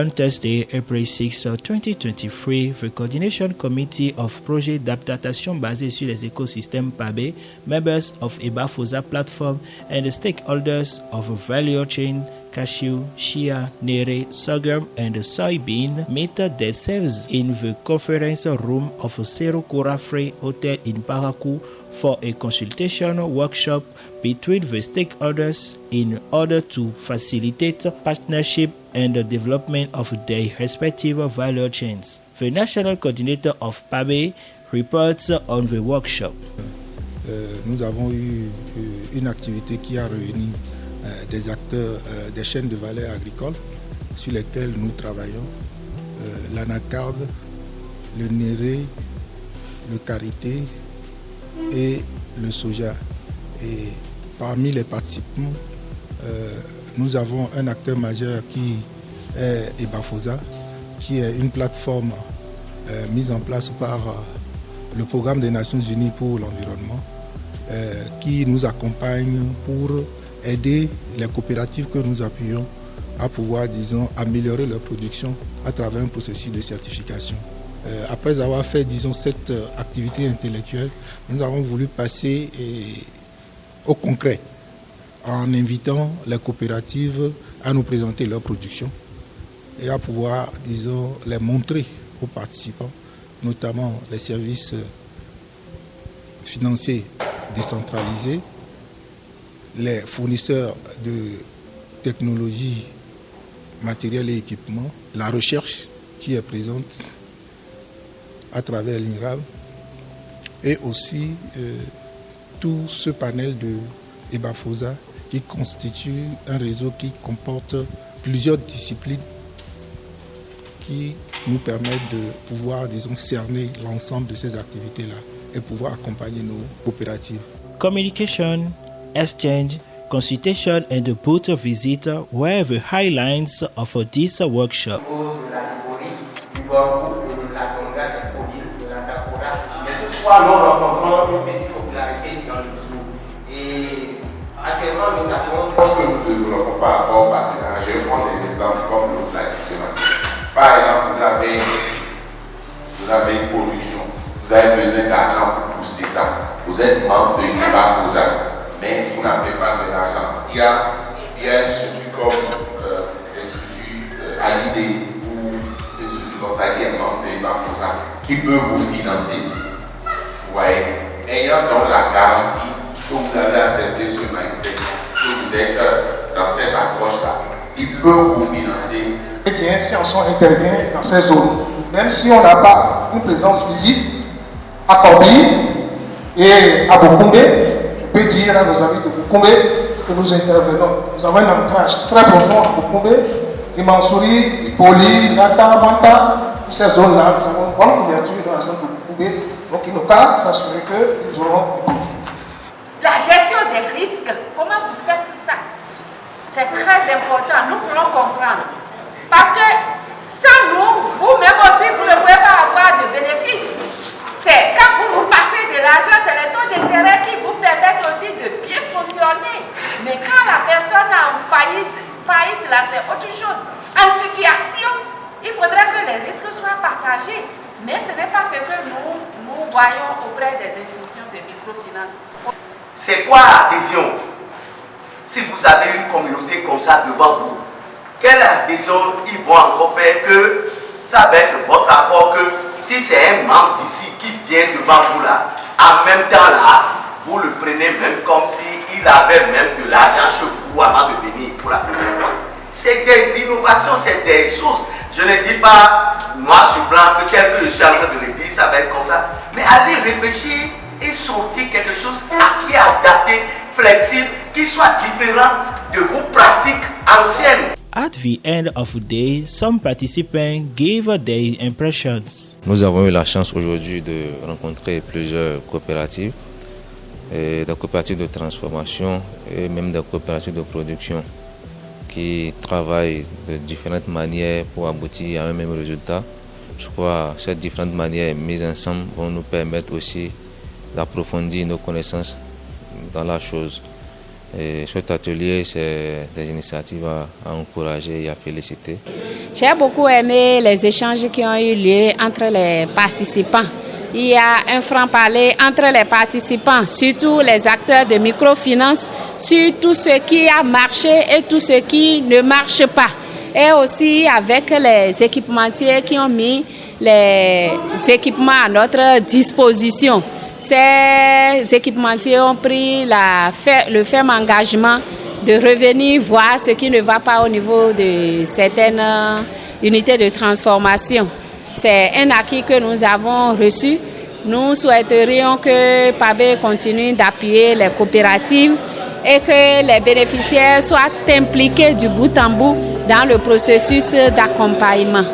On Thursday, April 6, 2023, the Coordination Committee of Projets d'adaptation basés sur les écosystèmes PABE, members of Ebafosa platform, and the stakeholders of a value chain, cashew, chia, nere, sorghum, and soybean, meet themselves in the conference room of Cerro Cora Free Hotel in Parakou for a consultation workshop between the stakeholders in order to facilitate partnership and the development of their respective value chains. The national coordinator of PABE reports on the workshop. Nous avons eu une activité qui a réuni des acteurs des chaînes de valeur agricole sur lesquelles nous travaillons, l'anacarde, le néré, le karité et le soja. Et parmi les participants, nous avons un acteur majeur qui est Ebafosa, qui est une plateforme mise en place par le Programme des Nations Unies pour l'environnement, qui nous accompagne pour aider les coopératives que nous appuyons à pouvoir, disons, améliorer leur production à travers un processus de certification. Après avoir fait, disons, cette activité intellectuelle, nous avons voulu passer au concret en invitant les coopératives à nous présenter leur production et à pouvoir, disons, les montrer aux participants, notamment les services financiers décentralisés, les fournisseurs de technologies, matériel et équipements, la recherche qui est présente à travers l'INRAB et aussi tout ce panel de Ebafosa qui constitue un réseau qui comporte plusieurs disciplines qui nous permettent de pouvoir, disons, cerner l'ensemble de ces activités-là et pouvoir accompagner nos coopératives. Communication, exchange, consultation and the booth visit were the highlights of this workshop. Nous rencontrons une petite popularité dans le zoo. Et actuellement, nous avons... Parce que nous ne développons pas hors partenariat, je vais prendre des exemples comme l'autre l'a dit ce matin. Par exemple, vous avez une production, vous avez besoin d'argent pour booster ça. Vous êtes membre de Ebafosa, mais vous n'avez pas de l'argent. Il y a une structure comme l'Institut à l'idée ou l'Institut Contact qui est membre de Ebafosa qui peut vous financer. Vous voyez, ayant donc la garantie que vous avez accepté ce mindset, que vous êtes dans cette approche-là, il peut vous financer. Eh bien, si on intervient dans ces zones, même si on n'a pas une présence physique à Corby et à Bokoumbe, je peux dire à nos amis de Bokoumbe que nous intervenons. Nous avons un ancrage très profond à Bokoumbe, Dimansouri, Dipoli, Nata, Manta, toutes ces zones-là, nous avons une bonne couverture dans la zone de Bokoumbe. Donc, il nous pas s'assurer qu'ils auront des produits. La gestion des risques, comment vous faites ça? C'est très important, nous voulons comprendre. Parce que sans nous, vous-même aussi, vous ne pouvez pas avoir de bénéfices. C'est quand vous nous passez de l'argent, c'est les taux d'intérêt qui vous permettent aussi de bien fonctionner. Mais quand la personne est en faillite là, c'est autre chose. En situation, il faudrait que les risques soient partagés. Mais ce n'est pas ce que nous voyons auprès des institutions de microfinance. C'est quoi l'adhésion? Si vous avez une communauté comme ça devant vous, quelle adhésion ils vont encore faire que ça va être votre rapport que si c'est un membre d'ici qui vient devant vous là, en même temps là, vous le prenez même comme s'il avait même de l'argent chez vous avant de venir pour la première fois. C'est des innovations, c'est des choses. Je ne dis pas noir sur blanc que tel que je suis en train de le dire, ça va être comme ça. Mais allez réfléchir et sortir quelque chose qui est adapté, flexible, qui soit différent de vos pratiques anciennes. At the end of the day, some participants gave their impressions. Nous avons eu la chance aujourd'hui de rencontrer plusieurs coopératives, des coopératives de transformation et même des coopératives de production qui travaillent de différentes manières pour aboutir à un même résultat. Je crois que ces différentes manières mises ensemble vont nous permettre aussi d'approfondir nos connaissances dans la chose. Et cet atelier, c'est des initiatives à encourager et à féliciter. J'ai beaucoup aimé les échanges qui ont eu lieu entre les participants. Il y a un franc-parler entre les participants, surtout les acteurs de microfinance, sur tout ce qui a marché et tout ce qui ne marche pas. Et aussi avec les équipementiers qui ont mis les équipements à notre disposition. Ces équipementiers ont pris le ferme engagement de revenir voir ce qui ne va pas au niveau de certaines unités de transformation. C'est un acquis que nous avons reçu. Nous souhaiterions que PABE continue d'appuyer les coopératives et que les bénéficiaires soient impliqués du bout en bout dans le processus d'accompagnement.